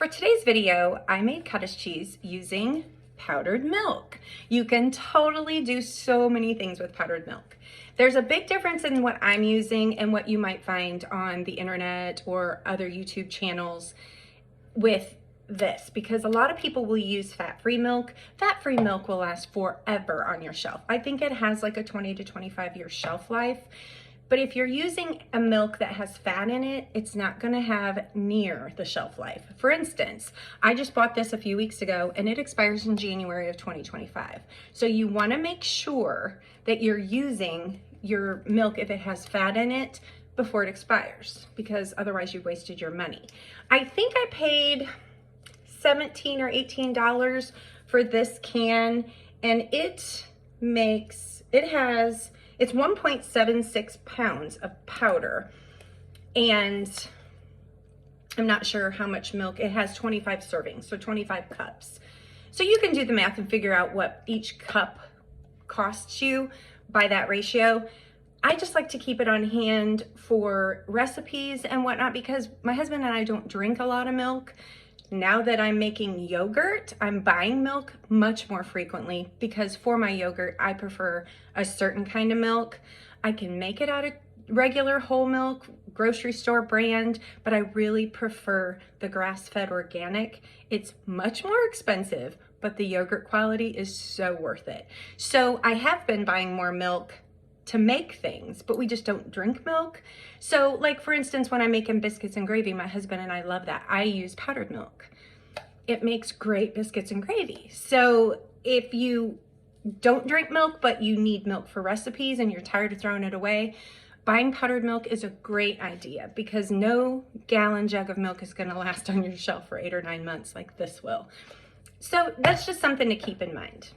For today's video, I made cottage cheese using powdered milk. You can totally do so many things with powdered milk. There's a big difference in what I'm using and what you might find on the internet or other YouTube channels with this, because a lot of people will use fat-free milk. Fat-free milk will last forever on your shelf. I think it has like a 20 to 25 year shelf life. But if you're using a milk that has fat in it, it's not gonna have near the shelf life. For instance, I just bought this a few weeks ago and it expires in January of 2025. So you wanna make sure that you're using your milk, if it has fat in it, before it expires, because otherwise you've wasted your money. I think I paid $17 or $18 for this can, and it's 1.76 pounds of powder, and I'm not sure how much milk. It has 25 servings, so 25 cups. So you can do the math and figure out what each cup costs you by that ratio. I just like to keep it on hand for recipes and whatnot, because my husband and I don't drink a lot of milk. Now that I'm making yogurt, I'm buying milk much more frequently, because for my yogurt, I prefer a certain kind of milk. I can make it out of regular whole milk, grocery store brand, but I really prefer the grass-fed organic. It's much more expensive, but the yogurt quality is so worth it. So I have been buying more milk to make things, but we just don't drink milk. So like, for instance, when I'm making biscuits and gravy, my husband and I love that. I use powdered milk. It makes great biscuits and gravy. So if you don't drink milk, but you need milk for recipes and you're tired of throwing it away, buying powdered milk is a great idea, because no gallon jug of milk is gonna last on your shelf for 8 or 9 months like this will. So that's just something to keep in mind.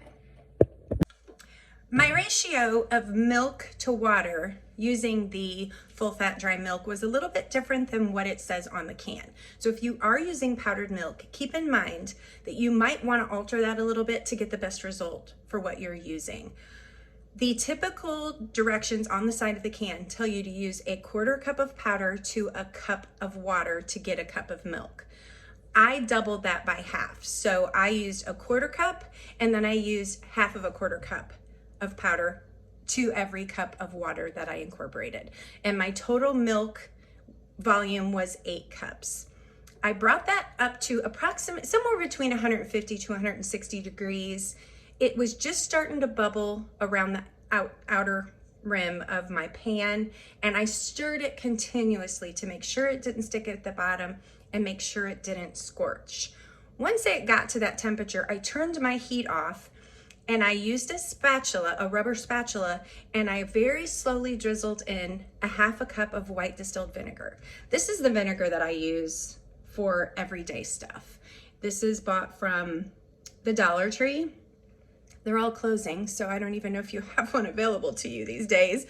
My ratio of milk to water using the full fat dry milk was a little bit different than what it says on the can. So if you are using powdered milk, keep in mind that you might want to alter that a little bit to get the best result for what you're using. The typical directions on the side of the can tell you to use a 1/4 cup of powder to a cup of water to get a cup of milk. I doubled that by half. So I used a 1/4 cup, and then I used half of a 1/4 cup of powder to every cup of water that I incorporated. And my total milk volume was 8 cups. I brought that up to approximately somewhere between 150 to 160 degrees. It was just starting to bubble around the outer rim of my pan, and I stirred it continuously to make sure it didn't stick at the bottom and make sure it didn't scorch. Once it got to that temperature, I turned my heat off, and I used a spatula, a rubber spatula, and I very slowly drizzled in a 1/2 cup of white distilled vinegar. This is the vinegar that I use for everyday stuff. This is bought from the Dollar Tree. They're all closing, so I don't even know if you have one available to you these days.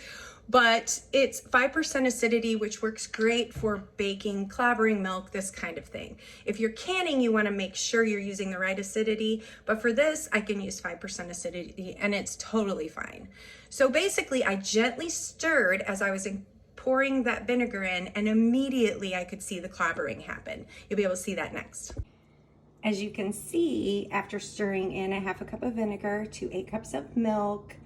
But it's 5% acidity, which works great for baking, clabbering milk, this kind of thing. If you're canning, you want to make sure you're using the right acidity, but for this, I can use 5% acidity, and it's totally fine. So basically, I gently stirred as I was pouring that vinegar in, and immediately I could see the clabbering happen. You'll be able to see that next. As you can see, after stirring in a 1/2 cup of vinegar to 8 cups of milk,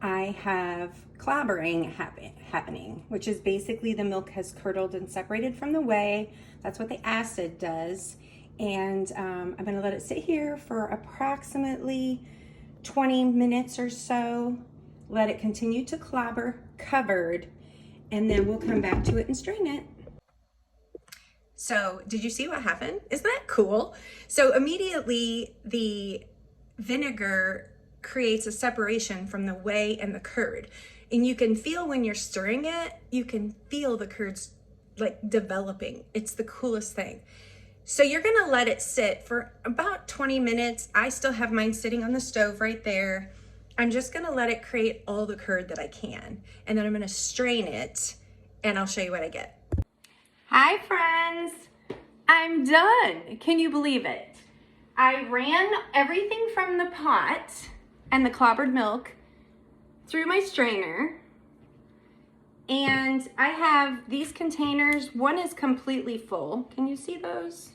I have clabbering happening, which is basically the milk has curdled and separated from the whey. That's what the acid does. And I'm gonna let it sit here for approximately 20 minutes or so. Let it continue to clabber covered, and then we'll come back to it and strain it. So did you see what happened? Isn't that cool? So immediately the vinegar creates a separation from the whey and the curd. And you can feel when you're stirring it, you can feel the curds like developing. It's the coolest thing. So you're gonna let it sit for about 20 minutes. I still have mine sitting on the stove right there. I'm just gonna let it create all the curd that I can. And then I'm gonna strain it, and I'll show you what I get. Hi friends, I'm done. Can you believe it? I ran everything from the pot and the clobbered milk through my strainer, And I have these containers. One is completely full. Can you see those?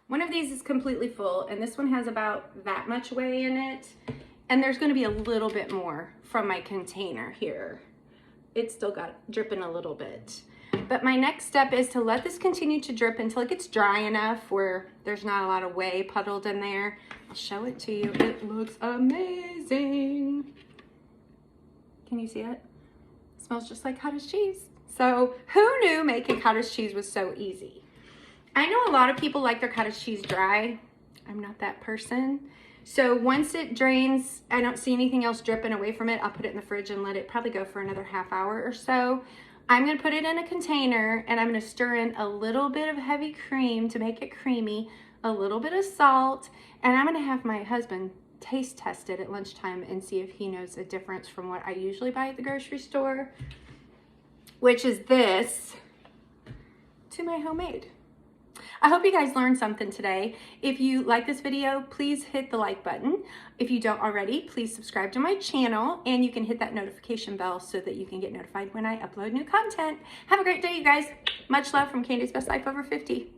One of these is completely full, and this one has about that much whey in it. And there's gonna be a little bit more from my container here. It's still got dripping a little bit. But my next step is to let this continue to drip until it gets dry enough where there's not a lot of whey puddled in there. I'll show it to you. It looks amazing. Can you see it? It smells just like cottage cheese. So who knew making cottage cheese was so easy? I know a lot of people like their cottage cheese dry. I'm not that person. So once it drains, I don't see anything else dripping away from it. I'll put it in the fridge and let it probably go for another half hour or so. I'm gonna put it in a container and I'm gonna stir in a little bit of heavy cream to make it creamy, a little bit of salt, and I'm gonna have my husband taste test it at lunchtime and see if he knows a difference from what I usually buy at the grocery store, which is this, to my homemade. I hope you guys learned something today. If you like this video, please hit the like button. If you don't already, please subscribe to my channel, and you can hit that notification bell so that you can get notified when I upload new content. Have a great day, you guys. Much love from Candy's Best Life Over 50.